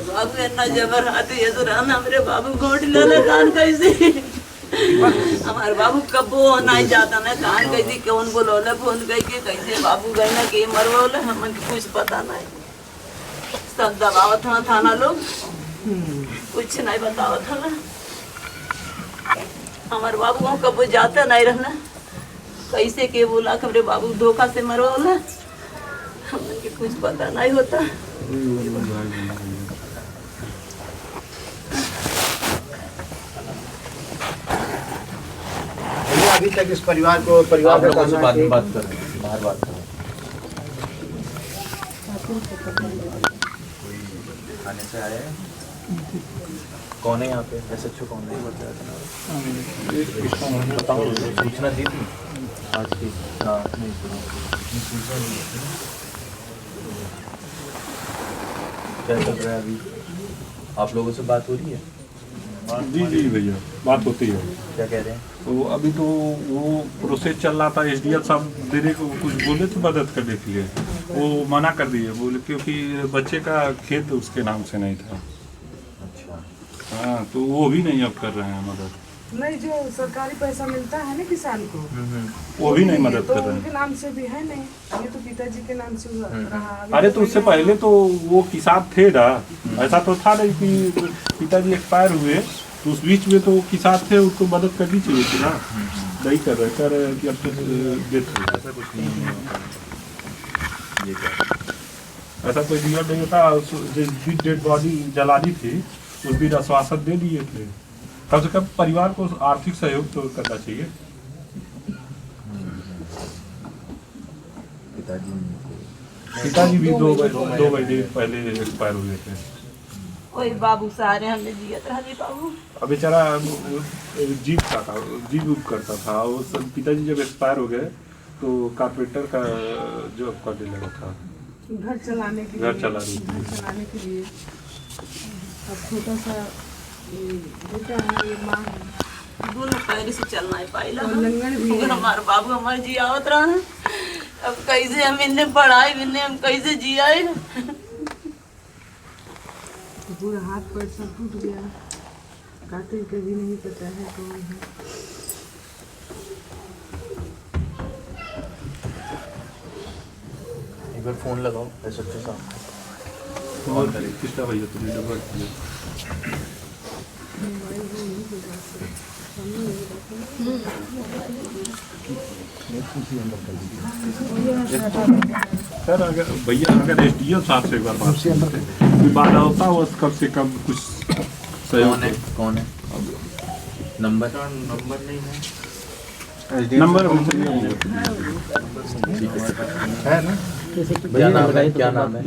बाबू इतना जबर हाथी है तो रहना मेरे बाबू गोटी ले कान कैसे हमारे बाबू कबो नहीं जाता ना कान कैसे कौन बोलोले फोन करके कैसे बाबू गए ना के मरवोले हमन के कुछ पता नहीं सब दबावत था थाना लोग कुछ नहीं बतावत था ना हमारे बाबू को कबो जाता नहीं रहना कैसे के बोला कि मेरे बाबू धोखा से मरवोले हमन के कुछ पता नहीं होता। अभी तक इस परिवार को परिवार लोगों से बाद में बात कर रहे हैं, बाहर बात कर रहे हैं। थाने से आए हैं? कौन है यहाँ पे? SHO कौन है? बताओ, सूचना दी थी आज की? हाँ, नहीं सूचना नहीं थी। क्या चल रहा है अभी? आप लोगों से बात हो रही है? जी जी भैया बात होती है। क्या कह रहे हैं? तो अभी तो वो प्रोसेस चल रहा था, SDF साहब देने को कुछ बोले थे मदद करने के लिए, वो मना कर दिए, बोले क्योंकि बच्चे का खेत उसके नाम से नहीं था। अच्छा। हाँ, तो वो भी नहीं अब कर रहे हैं मदद। नहीं, जो सरकारी पैसा मिलता है ना किसान को, वो भी नहीं मदद कर रहे उनके नाम से भी है नहीं, ये तो पिताजी के नाम से रहा। अरे तो उससे पहले तो वो किसान थे ना, ऐसा तो था नहीं कि पिताजी एक्सपायर हुए तो उस बीच में तो किसान थे, उसको मदद करनी चाहिए थी ना, नहीं कर रहे कि अब तो डेथ हो। ऐसा कुछ नहीं है। ये क्या? ऐसा कोई नियम नहीं होता। जिस डेड बॉडी जलानी थी उस दिन आश्वासन दे दिए थे, कम से कम परिवार को आर्थिक सहयोग तो करना चाहिए। पिताजी भी दो महीने पहले एक्सपायर हुए थे। कोई बाबू सारे हमने जियत रहा बाबू। अब बेचारा जीप करता था, वो पिताजी जब एक्सपायर हो गए तो कारपेंटर का जॉब करने लगा था, घर चलाने के लिए। अब छोटा सा बेटा है, ये माँ है, दोनों पैर से चलना है पाइला लंगड़ भी है। हमारे बाबू हमारे जी आवत रहा है, अब कैसे हम इन्हें पढ़ाई इन्हें हम कैसे जियाए। पूरा हाथ पैर सब टूट गया, कातिल कभी नहीं पता है कौन है। एक बार फोन लगाओ SHO साहब। और किसका भैया तुमने नंबर दिया? सर अगर भैया SDO साहब से एक बार बात करते बात होता हो कम से कम कुछ कौन है कौन है नंबर नहीं है नंबर है ना? क्या नाम है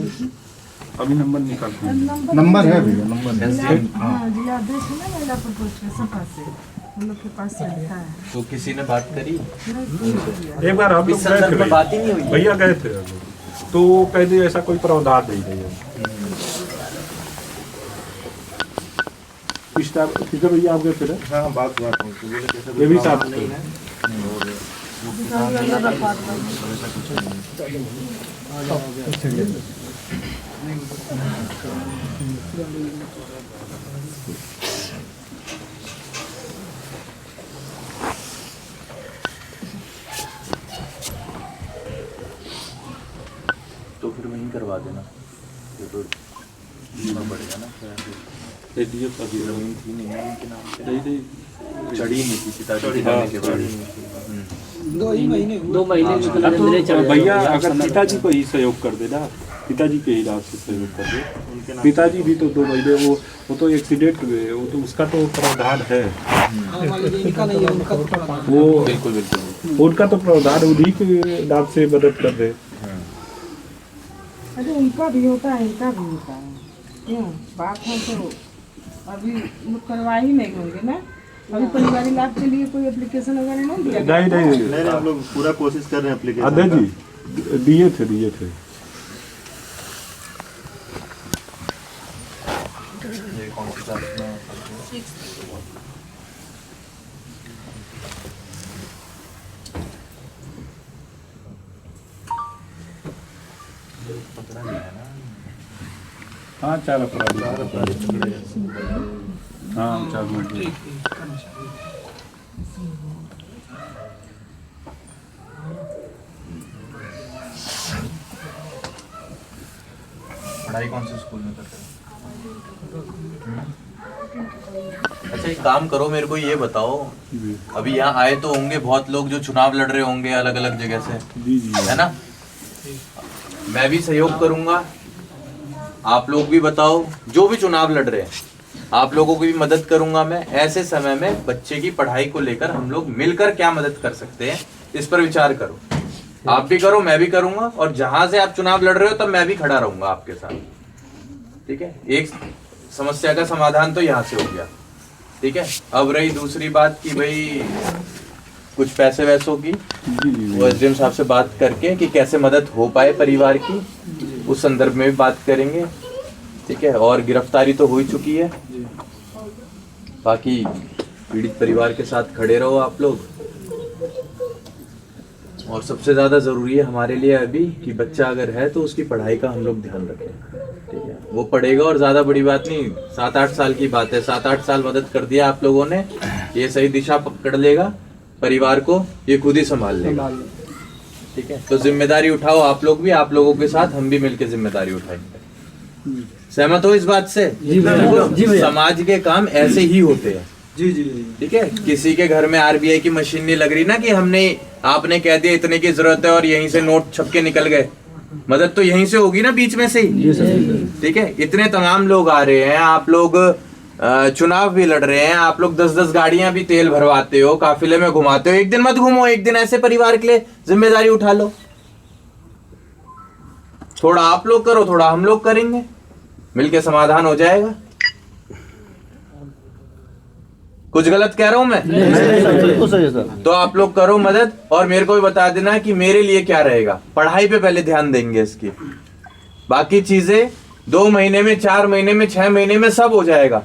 अभी नंबर निकालते हैं। नंबर है भैया, नंबर है। हाँ जी, आदेश है ना महिला प्रकोष्ठ के सफा से हम लोग के पास से लिखा है। तो किसी ने बात करी एक बार हम लोग इस गए संदर्भ थे में बात ही नहीं हुई भैया गए थे हम लोग। तो कहते ऐसा कोई प्रावधान नहीं है। किधर भैया आप गए थे ना? हाँ, बात बोले कैसे ये भी साथ नहीं है। तो फिर वहीं करवा देना ये तो देना पड़ेगा ना जमीन थी नहीं ना उनके नाम पे चढ़ी नहीं थी पिताजी जाने के बाद 2 महीने तो भैया अगर पिताजी को ही सहयोग कर देना, पिताजी के ही रात से सहयोग कर दे। पिताजी भी तो 2 महीने वो तो एक्सीडेंट हुए, वो तो उसका तो प्रावधान है। वो बिल्कुल बिल्कुल उनका तो प्रावधान उन्हीं के नाम से मदद कर दे। अरे उनका भी होता है, इनका भी होता है। क्यों बात है तो अभी लोग करवा ही नहीं होंगे ना। अभी परिवारी लाभ के लिए कोई एप्लीकेशन वगैरह नहीं दिया गया? नहीं, हम लोग पूरा कोशिश कर रहे हैं एप्लीकेशन। अध्यक्ष जी दिए थे। ये कौन सी क्लास में पकड़ा गया है ना हाँ 4 अपराधी हाँ 4 मिनट पढ़ाई कौन से स्कूल में करते हो? अच्छा एक काम करो, मेरे को ये बताओ, अभी यहाँ आए तो होंगे बहुत लोग जो चुनाव लड़ रहे होंगे अलग अलग जगह से, जी है ना? मैं भी सहयोग करूंगा, आप लोग भी बताओ, जो भी चुनाव लड़ रहे हैं आप लोगों की भी मदद करूंगा मैं। ऐसे समय में बच्चे की पढ़ाई को लेकर हम लोग मिलकर क्या मदद कर सकते हैं इस पर विचार करो। आप भी करो, मैं भी करूंगा, और जहां से आप चुनाव लड़ रहे हो तब मैं भी खड़ा रहूंगा आपके साथ, ठीक है? एक समस्या का समाधान तो यहाँ से हो गया, ठीक है? अब रही दूसरी बात कि भाई कुछ पैसे वैसों की, वो एसडीएम साहब से बात करके कि कैसे मदद हो पाए परिवार की, उस संदर्भ में भी बात करेंगे, ठीक है? और गिरफ्तारी तो हो ही चुकी है, बाकी पीड़ित परिवार के साथ खड़े रहो आप लोग। और सबसे ज़्यादा ज़रूरी है हमारे लिए अभी कि बच्चा अगर है तो उसकी पढ़ाई का हम लोग ध्यान रखें, ठीक है? वो पढ़ेगा, और ज़्यादा बड़ी बात नहीं, 7-8 साल की बात है, 7-8 साल मदद कर दिया आप लोगों ने, ये सही दिशा पकड़ लेगा, परिवार को ये खुद ही संभाल लेगा, ठीक है? तो जिम्मेदारी उठाओ आप लोग भी, आप लोगों के साथ हम भी मिलकर जिम्मेदारी उठाएंगे। सहमत हो इस बात से? समाज के काम ऐसे ही होते हैं, ठीक है? किसी के घर में आरबीआई की मशीन नहीं लग रही ना कि आपने कह दिया इतने की जरूरत है और यहीं से नोट छप के निकल गए। मदद तो यहीं से होगी ना, बीच में से ही, ठीक है? इतने तमाम लोग आ रहे हैं, आप लोग चुनाव भी लड़ रहे हैं, आप लोग 10-10 गाड़ियां भी तेल भरवाते हो, काफिले में घुमाते हो। एक दिन मत घूमो, एक दिन ऐसे परिवार के लिए जिम्मेदारी उठा लो। थोड़ा आप लोग करो, थोड़ा हम लोग करेंगे, मिलके समाधान हो जाएगा। कुछ गलत कह रहा हूं मैं? नहीं, तो आप लोग करो मदद, और मेरे को भी बता देना कि मेरे लिए क्या रहेगा। पढ़ाई पे पहले ध्यान देंगे इसकी, बाकी चीजें 2 महीने में, 4 महीने में, 6 महीने में सब हो जाएगा।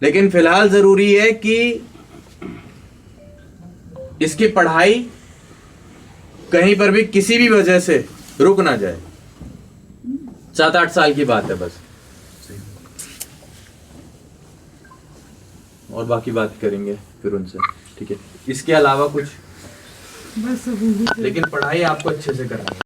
लेकिन फिलहाल जरूरी है कि इसकी पढ़ाई कहीं पर भी किसी भी वजह से रुक ना जाए। 7-8 साल की बात है बस, और बाकी बात करेंगे फिर उनसे, ठीक है? इसके अलावा कुछ, बस अभी लेकिन पढ़ाई आपको अच्छे से करनी है।